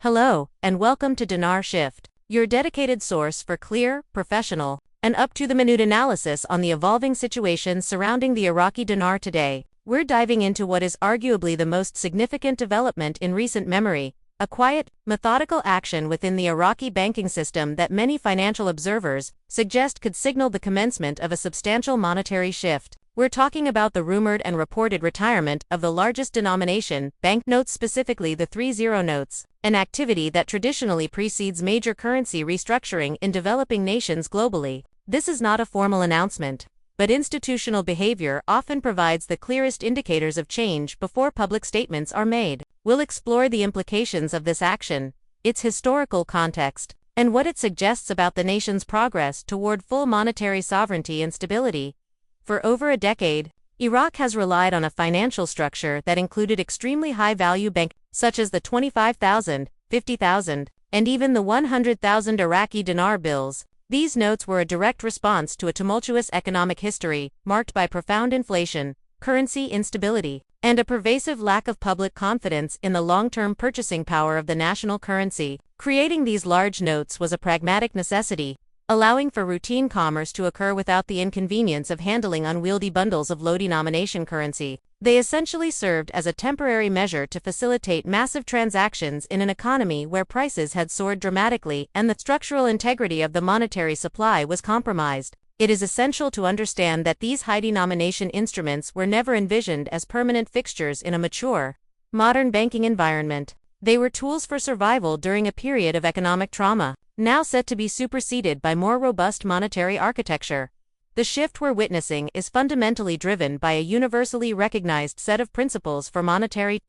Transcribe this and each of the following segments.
Hello, and welcome to Dinar Shift, your dedicated source for clear, professional, and up-to-the-minute analysis on the evolving situation surrounding the Iraqi dinar today. We're diving into what is arguably the most significant development in recent memory, a quiet, methodical action within the Iraqi banking system that many financial observers suggest could signal the commencement of a substantial monetary shift. We're talking about the rumored and reported retirement of the largest denomination banknotes, specifically the 30 notes, an activity that traditionally precedes major currency restructuring in developing nations globally. This is not a formal announcement, but institutional behavior often provides the clearest indicators of change before public statements are made. We'll explore the implications of this action, its historical context, and what it suggests about the nation's progress toward full monetary sovereignty and stability. For over a decade, Iraq has relied on a financial structure that included extremely high-value banks, such as the 25,000, 50,000, and even the 100,000 Iraqi dinar bills. These notes were a direct response to a tumultuous economic history, marked by profound inflation, currency instability, and a pervasive lack of public confidence in the long-term purchasing power of the national currency. Creating these large notes was a pragmatic necessity, allowing for routine commerce to occur without the inconvenience of handling unwieldy bundles of low-denomination currency. They essentially served as a temporary measure to facilitate massive transactions in an economy where prices had soared dramatically and the structural integrity of the monetary supply was compromised. It is essential to understand that these high-denomination instruments were never envisioned as permanent fixtures in a mature, modern banking environment. They were tools for survival during a period of economic trauma, now set to be superseded by more robust monetary architecture. The shift we're witnessing is fundamentally driven by a universally recognized set of principles for monetary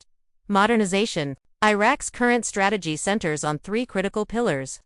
modernization. Iraq's current strategy centers on three critical pillars: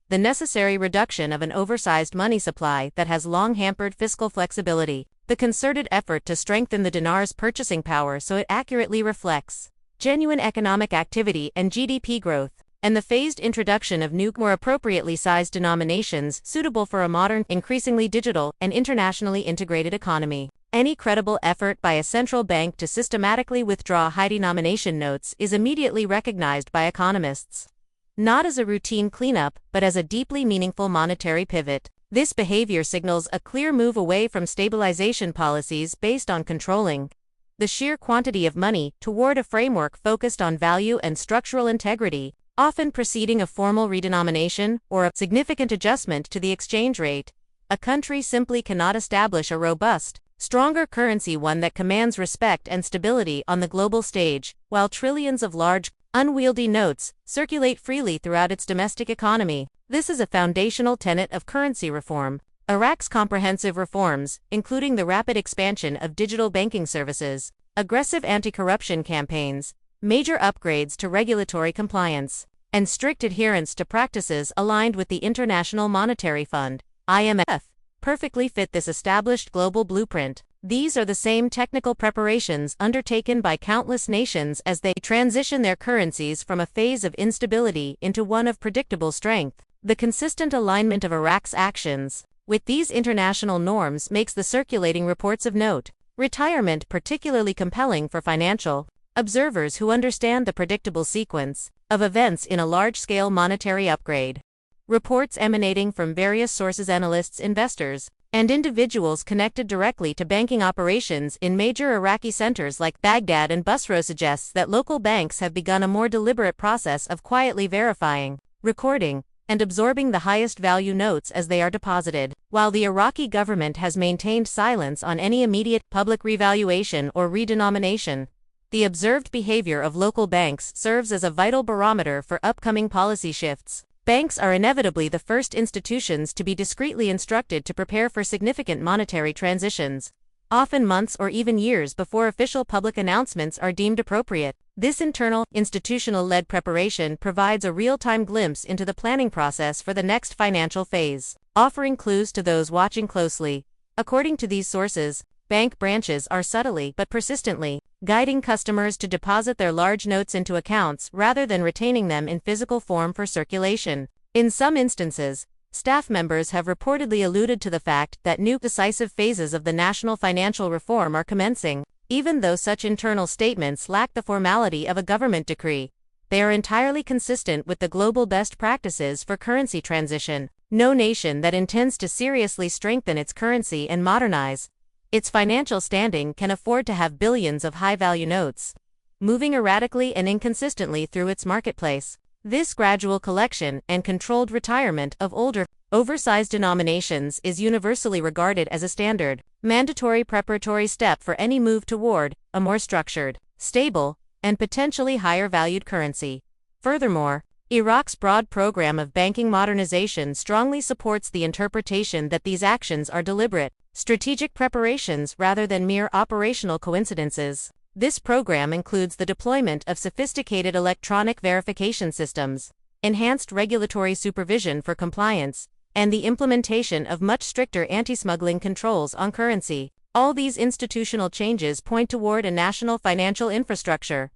the necessary reduction of an oversized money supply that has long hampered fiscal flexibility, the concerted effort to strengthen the dinar's purchasing power so it accurately reflects genuine economic activity and GDP growth, and the phased introduction of new, more appropriately sized denominations suitable for a modern, increasingly digital, and internationally integrated economy. Any credible effort by a central bank to systematically withdraw high-denomination notes is immediately recognized by economists, not as a routine cleanup, but as a deeply meaningful monetary pivot. This behavior signals a clear move away from stabilization policies based on controlling the sheer quantity of money toward a framework focused on value and structural integrity, often preceding a formal redenomination or a significant adjustment to the exchange rate. A country simply cannot establish a robust, stronger currency, one that commands respect and stability on the global stage, while trillions of large, unwieldy notes circulate freely throughout its domestic economy. This is a foundational tenet of currency reform. Iraq's comprehensive reforms, including the rapid expansion of digital banking services, aggressive anti-corruption campaigns, major upgrades to regulatory compliance, and strict adherence to practices aligned with the International Monetary Fund, IMF, perfectly fit this established global blueprint. These are the same technical preparations undertaken by countless nations as they transition their currencies from a phase of instability into one of predictable strength. The consistent alignment of Iraq's actions with these international norms makes the circulating reports of note retirement particularly compelling for financial observers who understand the predictable sequence of events in a large-scale monetary upgrade. Reports emanating from various sources, analysts, investors, and individuals connected directly to banking operations in major Iraqi centers like Baghdad and Basra suggests that local banks have begun a more deliberate process of quietly verifying, recording, and absorbing the highest value notes as they are deposited. While the Iraqi government has maintained silence on any immediate public revaluation or redenomination, the observed behavior of local banks serves as a vital barometer for upcoming policy shifts. Banks are inevitably the first institutions to be discreetly instructed to prepare for significant monetary transitions, often months or even years before official public announcements are deemed appropriate. This internal, institutional-led preparation provides a real-time glimpse into the planning process for the next financial phase, offering clues to those watching closely. According to these sources, bank branches are subtly but persistently guiding customers to deposit their large notes into accounts rather than retaining them in physical form for circulation. In some instances, staff members have reportedly alluded to the fact that new decisive phases of the national financial reform are commencing, even though such internal statements lack the formality of a government decree. they are entirely consistent with the global best practices for currency transition. No nation that intends to seriously strengthen its currency and modernize its financial standing can afford to have billions of high-value notes moving erratically and inconsistently through its marketplace. This gradual collection and controlled retirement of older, oversized denominations is universally regarded as a standard, mandatory preparatory step for any move toward a more structured, stable, and potentially higher-valued currency. Furthermore, Iraq's broad program of banking modernization strongly supports the interpretation that these actions are deliberate, strategic preparations rather than mere operational coincidences. This program includes the deployment of sophisticated electronic verification systems, enhanced regulatory supervision for compliance, and the implementation of much stricter anti-smuggling controls on currency. All these institutional changes point toward a national financial infrastructure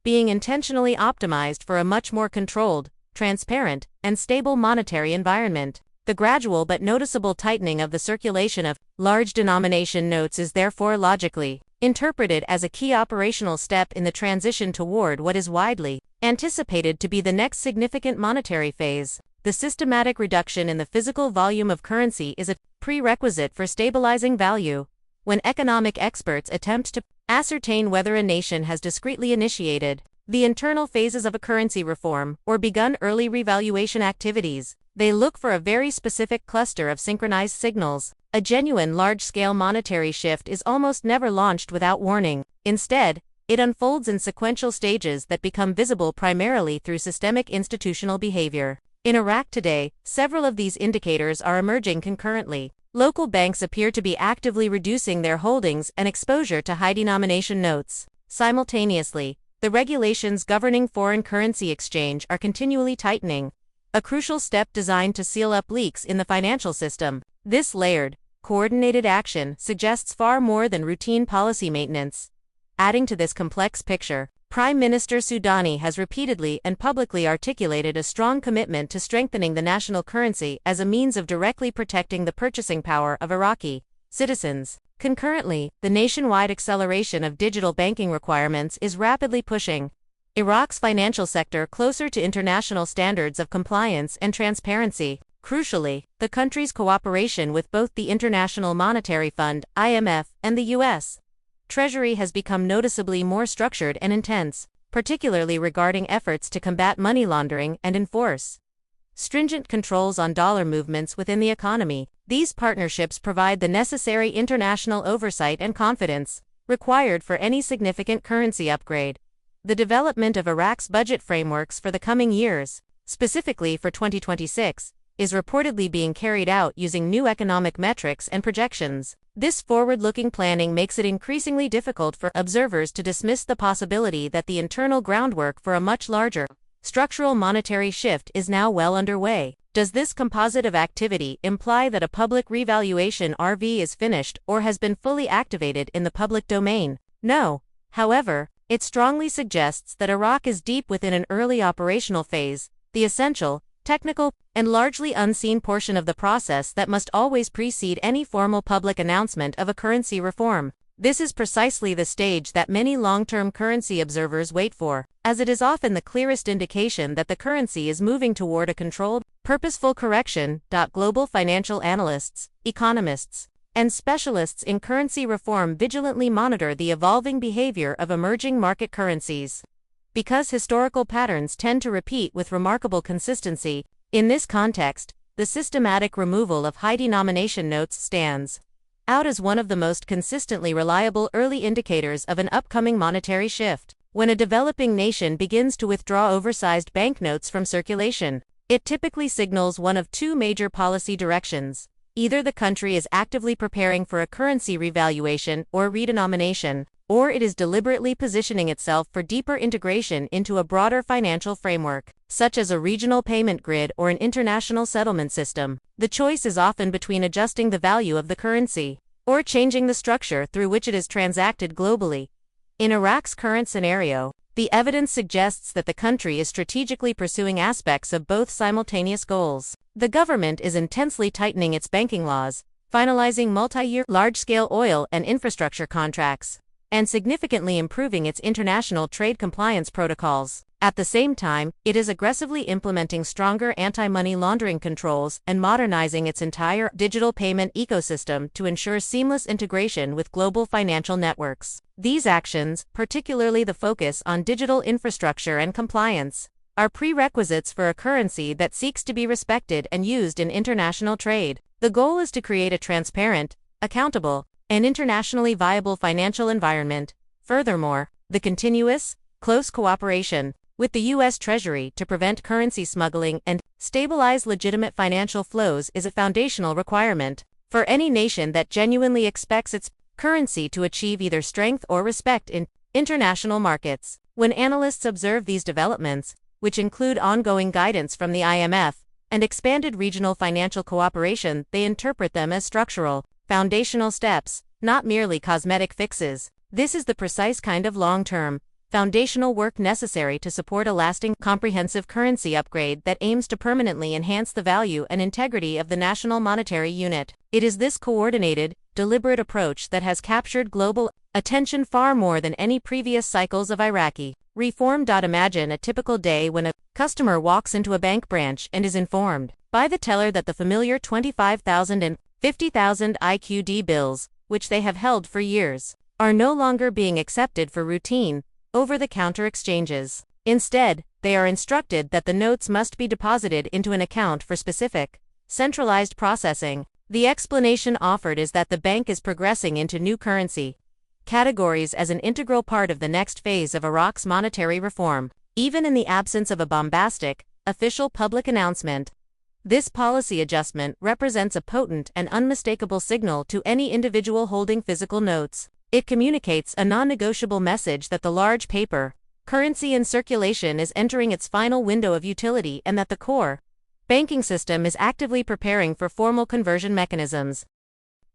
being intentionally optimized for a much more controlled, transparent, and stable monetary environment. The gradual but noticeable tightening of the circulation of large denomination notes is therefore logically interpreted as a key operational step in the transition toward what is widely anticipated to be the next significant monetary phase. The systematic reduction in the physical volume of currency is a prerequisite for stabilizing value. When economic experts attempt to ascertain whether a nation has discreetly initiated the internal phases of a currency reform or begun early revaluation activities, they look for a very specific cluster of synchronized signals. A genuine large-scale monetary shift is almost never launched without warning. Instead, it unfolds in sequential stages that become visible primarily through systemic institutional behavior. In Iraq today, several of these indicators are emerging concurrently. Local banks appear to be actively reducing their holdings and exposure to high-denomination notes. Simultaneously, the regulations governing foreign currency exchange are continually tightening, a crucial step designed to seal up leaks in the financial system. This layered, coordinated action suggests far more than routine policy maintenance. Adding to this complex picture, Prime Minister Soudani has repeatedly and publicly articulated a strong commitment to strengthening the national currency as a means of directly protecting the purchasing power of Iraqi citizens. Concurrently, the nationwide acceleration of digital banking requirements is rapidly pushing Iraq's financial sector closer to international standards of compliance and transparency. Crucially, the country's cooperation with both the International Monetary Fund (IMF) and the U.S. Treasury has become noticeably more structured and intense, particularly regarding efforts to combat money laundering and enforce stringent controls on dollar movements within the economy. These partnerships provide the necessary international oversight and confidence required for any significant currency upgrade. The development of Iraq's budget frameworks for the coming years, specifically for 2026, is reportedly being carried out using new economic metrics and projections. This forward-looking planning makes it increasingly difficult for observers to dismiss the possibility that the internal groundwork for a much larger, structural monetary shift is now well underway. Does this composite of activity imply that a public revaluation RV is finished or has been fully activated in the public domain? No. However, it strongly suggests that Iraq is deep within an early operational phase, the essential, technical, and largely unseen portion of the process that must always precede any formal public announcement of a currency reform. This is precisely the stage that many long-term currency observers wait for, as it is often the clearest indication that the currency is moving toward a controlled, purposeful correction. Global financial analysts, economists, and specialists in currency reform vigilantly monitor the evolving behavior of emerging market currencies. Because historical patterns tend to repeat with remarkable consistency, in this context, the systematic removal of high-denomination notes stands out as one of the most consistently reliable early indicators of an upcoming monetary shift. When a developing nation begins to withdraw oversized banknotes from circulation, it typically signals one of two major policy directions. Either the country is actively preparing for a currency revaluation or redenomination, or it is deliberately positioning itself for deeper integration into a broader financial framework, such as a regional payment grid or an international settlement system. The choice is often between adjusting the value of the currency or changing the structure through which it is transacted globally. In Iraq's current scenario, the evidence suggests that the country is strategically pursuing aspects of both simultaneous goals. The government is intensely tightening its banking laws, finalizing multi-year large-scale oil and infrastructure contracts, and significantly improving its international trade compliance protocols. At the same time, it is aggressively implementing stronger anti-money laundering controls and modernizing its entire digital payment ecosystem to ensure seamless integration with global financial networks. These actions, particularly the focus on digital infrastructure and compliance, are prerequisites for a currency that seeks to be respected and used in international trade. The goal is to create a transparent, accountable, and internationally viable financial environment. Furthermore, the continuous, close cooperation with the U.S. Treasury to prevent currency smuggling and stabilize legitimate financial flows is a foundational requirement for any nation that genuinely expects its currency to achieve either strength or respect in international markets. When analysts observe these developments, which include ongoing guidance from the IMF and expanded regional financial cooperation, they interpret them as structural, foundational steps, not merely cosmetic fixes. This is the precise kind of long-term, foundational work necessary to support a lasting, comprehensive currency upgrade that aims to permanently enhance the value and integrity of the national monetary unit. It is this coordinated, deliberate approach that has captured global attention far more than any previous cycles of Iraqi reform. Imagine a typical day when a customer walks into a bank branch and is informed by the teller that the familiar 25,000 and 50,000 IQD bills, which they have held for years, are no longer being accepted for routine, over-the-counter exchanges. Instead, they are instructed that the notes must be deposited into an account for specific, centralized processing. The explanation offered is that the bank is progressing into new currency categories as an integral part of the next phase of Iraq's monetary reform. Even in the absence of a bombastic, official public announcement, this policy adjustment represents a potent and unmistakable signal to any individual holding physical notes. It communicates a non-negotiable message that the large paper currency in circulation is entering its final window of utility and that the core banking system is actively preparing for formal conversion mechanisms.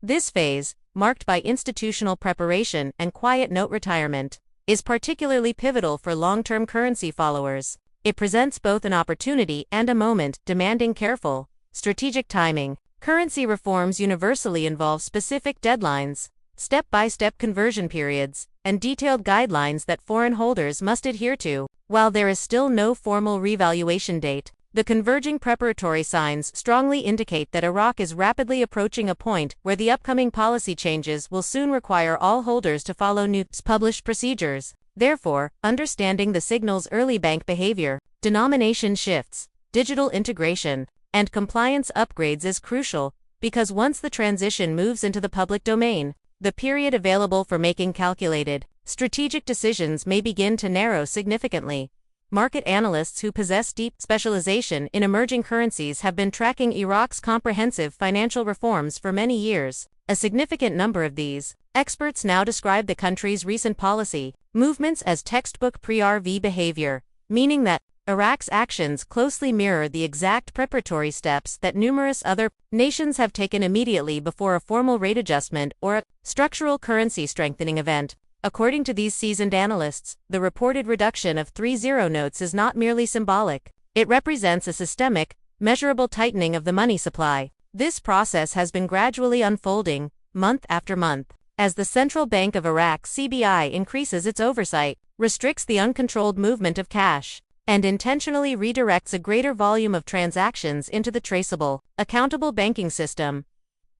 This phase, marked by institutional preparation and quiet note retirement, is particularly pivotal for long-term currency followers. It presents both an opportunity and a moment demanding careful, strategic timing. Currency reforms universally involve specific deadlines, step-by-step conversion periods, and detailed guidelines that foreign holders must adhere to. While there is still no formal revaluation date, the converging preparatory signs strongly indicate that Iraq is rapidly approaching a point where the upcoming policy changes will soon require all holders to follow new published procedures. Therefore, understanding the signal's early bank behavior, denomination shifts, digital integration, and compliance upgrades is crucial, because once the transition moves into the public domain, the period available for making calculated, strategic decisions may begin to narrow significantly. Market analysts who possess deep specialization in emerging currencies have been tracking Iraq's comprehensive financial reforms for many years. A significant number of these experts now describe the country's recent policy movements as textbook pre-RV behavior, meaning that Iraq's actions closely mirror the exact preparatory steps that numerous other nations have taken immediately before a formal rate adjustment or a structural currency strengthening event. According to these seasoned analysts, the reported reduction of 3-0 notes is not merely symbolic. It represents a systemic, measurable tightening of the money supply. This process has been gradually unfolding, month after month, as the Central Bank of Iraq (CBI) increases its oversight, restricts the uncontrolled movement of cash, and intentionally redirects a greater volume of transactions into the traceable, accountable banking system.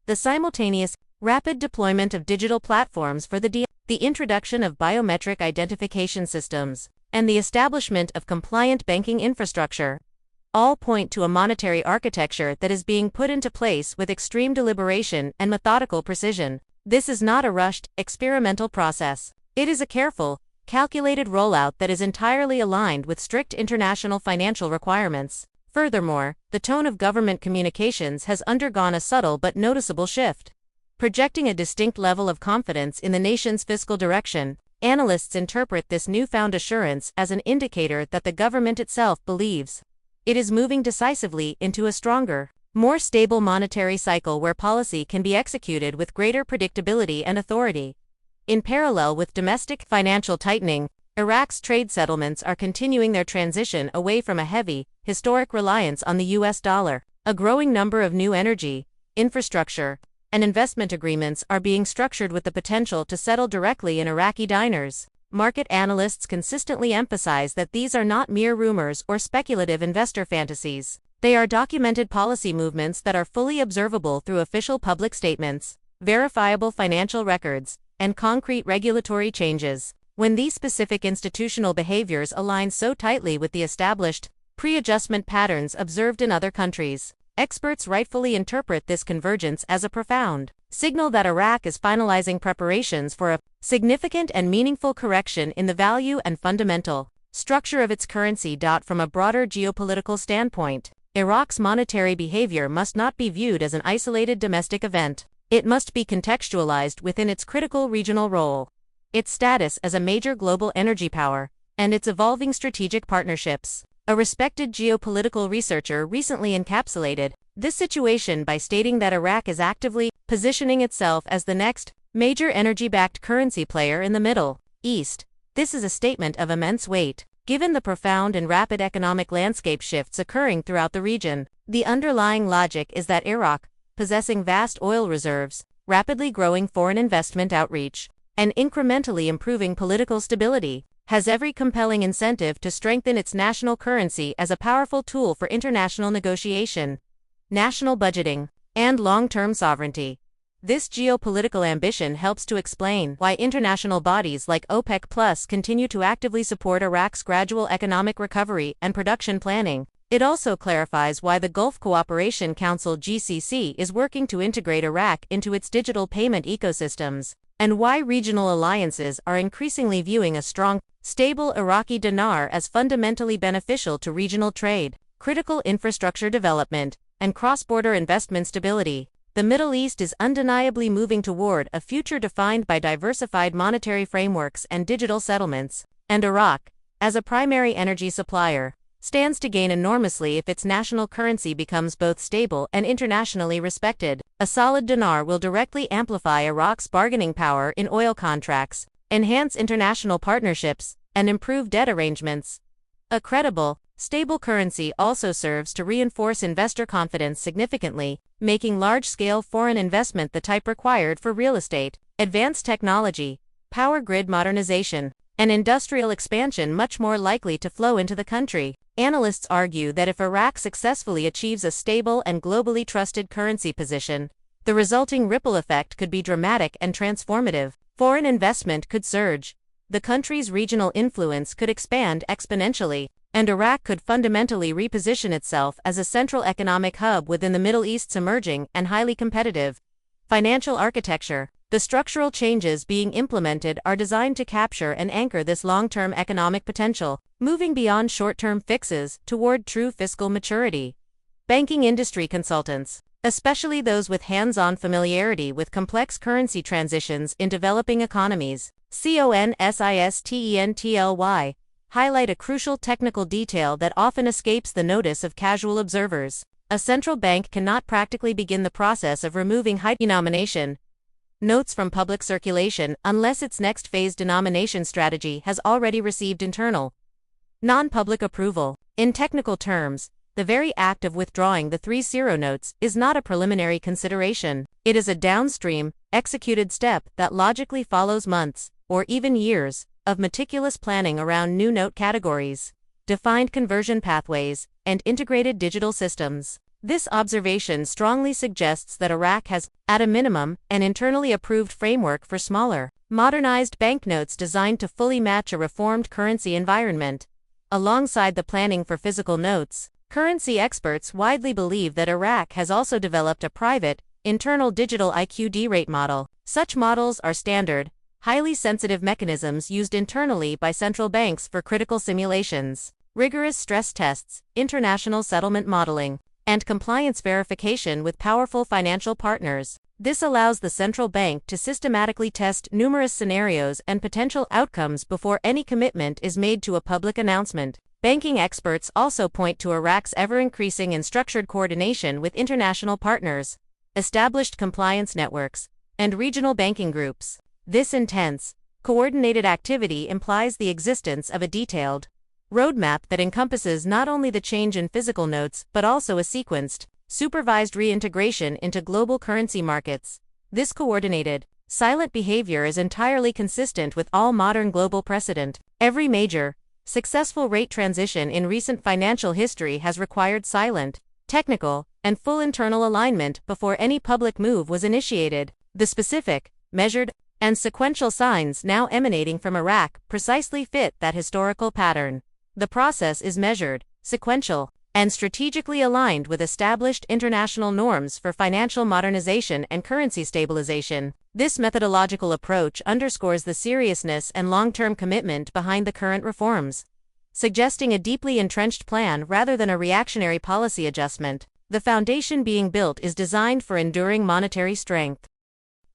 The simultaneous, rapid deployment of digital platforms for the introduction of biometric identification systems, and the establishment of compliant banking infrastructure, all point to a monetary architecture that is being put into place with extreme deliberation and methodical precision. This is not a rushed, experimental process. It is a careful, calculated rollout that is entirely aligned with strict international financial requirements. Furthermore, the tone of government communications has undergone a subtle but noticeable shift, projecting a distinct level of confidence in the nation's fiscal direction. Analysts interpret this newfound assurance as an indicator that the government itself believes it is moving decisively into a stronger, more stable monetary cycle where policy can be executed with greater predictability and authority. In parallel with domestic financial tightening, Iraq's trade settlements are continuing their transition away from a heavy, historic reliance on the US dollar. A growing number of new energy, infrastructure, and investment agreements are being structured with the potential to settle directly in Iraqi dinars. Market analysts consistently emphasize that these are not mere rumors or speculative investor fantasies. They are documented policy movements that are fully observable through official public statements, verifiable financial records, and concrete regulatory changes. When these specific institutional behaviors align so tightly with the established, pre-adjustment patterns observed in other countries, experts rightfully interpret this convergence as a profound signal that Iraq is finalizing preparations for a significant and meaningful correction in the value and fundamental structure of its currency. From a broader geopolitical standpoint, Iraq's monetary behavior must not be viewed as an isolated domestic event. It must be contextualized within its critical regional role, its status as a major global energy power, and its evolving strategic partnerships. A respected geopolitical researcher recently encapsulated this situation by stating that Iraq is actively positioning itself as the next major energy-backed currency player in the Middle East. This is a statement of immense weight, given the profound and rapid economic landscape shifts occurring throughout the region. The underlying logic is that Iraq, possessing vast oil reserves, rapidly growing foreign investment outreach, and incrementally improving political stability, has every compelling incentive to strengthen its national currency as a powerful tool for international negotiation, national budgeting, and long-term sovereignty. This geopolitical ambition helps to explain why international bodies like OPEC Plus continue to actively support Iraq's gradual economic recovery and production planning. It also clarifies why the Gulf Cooperation Council (GCC) is working to integrate Iraq into its digital payment ecosystems, and why regional alliances are increasingly viewing a strong, stable Iraqi dinar as fundamentally beneficial to regional trade, critical infrastructure development, and cross-border investment stability. The Middle East is undeniably moving toward a future defined by diversified monetary frameworks and digital settlements, and Iraq, as a primary energy supplier, stands to gain enormously if its national currency becomes both stable and internationally respected. A solid dinar will directly amplify Iraq's bargaining power in oil contracts, enhance international partnerships, and improve debt arrangements. A credible, stable currency also serves to reinforce investor confidence significantly, making large-scale foreign investment the type required for real estate, advanced technology, power grid modernization, and industrial expansion much more likely to flow into the country. Analysts argue that if Iraq successfully achieves a stable and globally trusted currency position, the resulting ripple effect could be dramatic and transformative. Foreign investment could surge, the country's regional influence could expand exponentially, and Iraq could fundamentally reposition itself as a central economic hub within the Middle East's emerging and highly competitive financial architecture. The structural changes being implemented are designed to capture and anchor this long-term economic potential, moving beyond short-term fixes toward true fiscal maturity. Banking industry consultants, especially those with hands-on familiarity with complex currency transitions in developing economies, consistently, highlight a crucial technical detail that often escapes the notice of casual observers. A central bank cannot practically begin the process of removing high-denomination notes from public circulation unless its next phase denomination strategy has already received internal non-public approval. In technical terms, the very act of withdrawing the 3-0 notes is not a preliminary consideration. It is a downstream, executed step that logically follows months, or even years, of meticulous planning around new note categories, defined conversion pathways, and integrated digital systems. This observation strongly suggests that Iraq has, at a minimum, an internally approved framework for smaller, modernized banknotes designed to fully match a reformed currency environment. Alongside the planning for physical notes, currency experts widely believe that Iraq has also developed a private, internal digital IQD rate model. Such models are standard, highly sensitive mechanisms used internally by central banks for critical simulations, rigorous stress tests, international settlement modeling, and compliance verification with powerful financial partners. This allows the central bank to systematically test numerous scenarios and potential outcomes before any commitment is made to a public announcement. Banking experts also point to Iraq's ever-increasing and structured coordination with international partners, established compliance networks, and regional banking groups. This intense, coordinated activity implies the existence of a detailed roadmap that encompasses not only the change in physical notes but also a sequenced, supervised reintegration into global currency markets. This coordinated, silent behavior is entirely consistent with all modern global precedent. Every major, successful rate transition in recent financial history has required silent, technical, and full internal alignment before any public move was initiated. The specific, measured, and sequential signs now emanating from Iraq precisely fit that historical pattern. The process is measured, sequential, and strategically aligned with established international norms for financial modernization and currency stabilization. This methodological approach underscores the seriousness and long-term commitment behind the current reforms, suggesting a deeply entrenched plan rather than a reactionary policy adjustment. The foundation being built is designed for enduring monetary strength.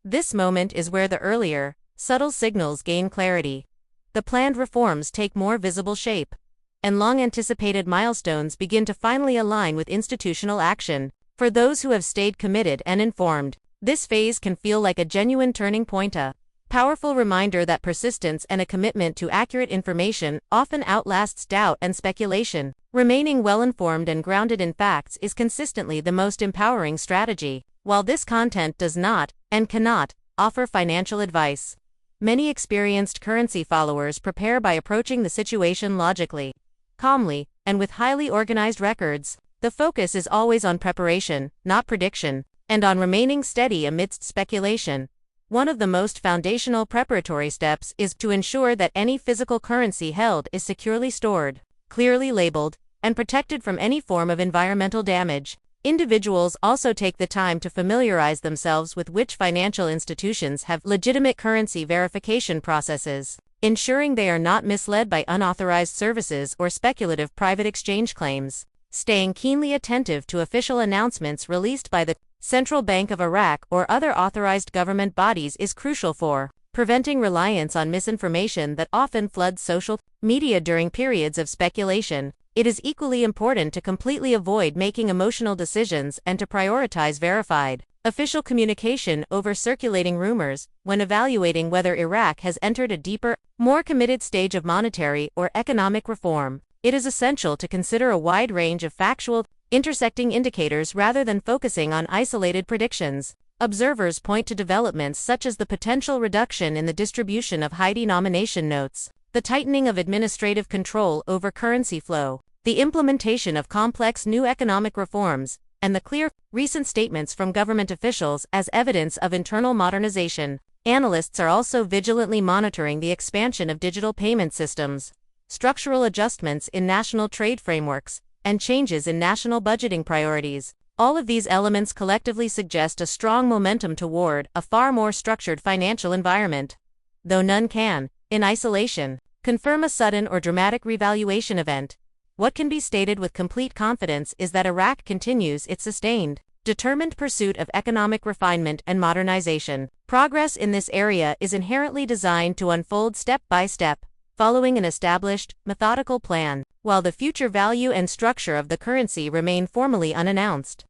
This moment is where the earlier, subtle signals gain clarity. The planned reforms take more visible shape, and long-anticipated milestones begin to finally align with institutional action. For those who have stayed committed and informed, this phase can feel like a genuine turning point, a powerful reminder that persistence and a commitment to accurate information often outlasts doubt and speculation. Remaining well-informed and grounded in facts is consistently the most empowering strategy. While this content does not, and cannot, offer financial advice, many experienced currency followers prepare by approaching the situation logically, calmly, and with highly organized records. The focus is always on preparation, not prediction, and on remaining steady amidst speculation. One of the most foundational preparatory steps is to ensure that any physical currency held is securely stored, clearly labeled, and protected from any form of environmental damage. Individuals also take the time to familiarize themselves with which financial institutions have legitimate currency verification processes, ensuring they are not misled by unauthorized services or speculative private exchange claims. Staying keenly attentive to official announcements released by the Central Bank of Iraq or other authorized government bodies is crucial for preventing reliance on misinformation that often floods social media during periods of speculation. It is equally important to completely avoid making emotional decisions and to prioritize verified, official communication over circulating rumors. When evaluating whether Iraq has entered a deeper, more committed stage of monetary or economic reform, it is essential to consider a wide range of factual, intersecting indicators rather than focusing on isolated predictions. Observers point to developments such as the potential reduction in the distribution of high-denomination notes, the tightening of administrative control over currency flow, the implementation of complex new economic reforms, and the clear, recent statements from government officials as evidence of internal modernization. Analysts are also vigilantly monitoring the expansion of digital payment systems, structural adjustments in national trade frameworks, and changes in national budgeting priorities. All of these elements collectively suggest a strong momentum toward a far more structured financial environment. Though none can, in isolation, confirm a sudden or dramatic revaluation event, what can be stated with complete confidence is that Iraq continues its sustained, determined pursuit of economic refinement and modernization. Progress in this area is inherently designed to unfold step by step, following an established, methodical plan, while the future value and structure of the currency remain formally unannounced.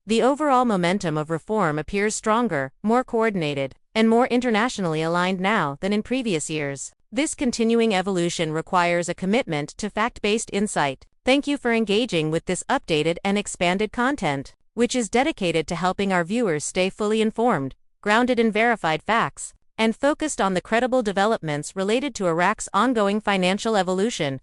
The overall momentum of reform appears stronger, more coordinated, and more internationally aligned now than in previous years. This continuing evolution requires a commitment to fact-based insight. Thank you for engaging with this updated and expanded content, which is dedicated to helping our viewers stay fully informed, grounded in verified facts, and focused on the credible developments related to Iraq's ongoing financial evolution.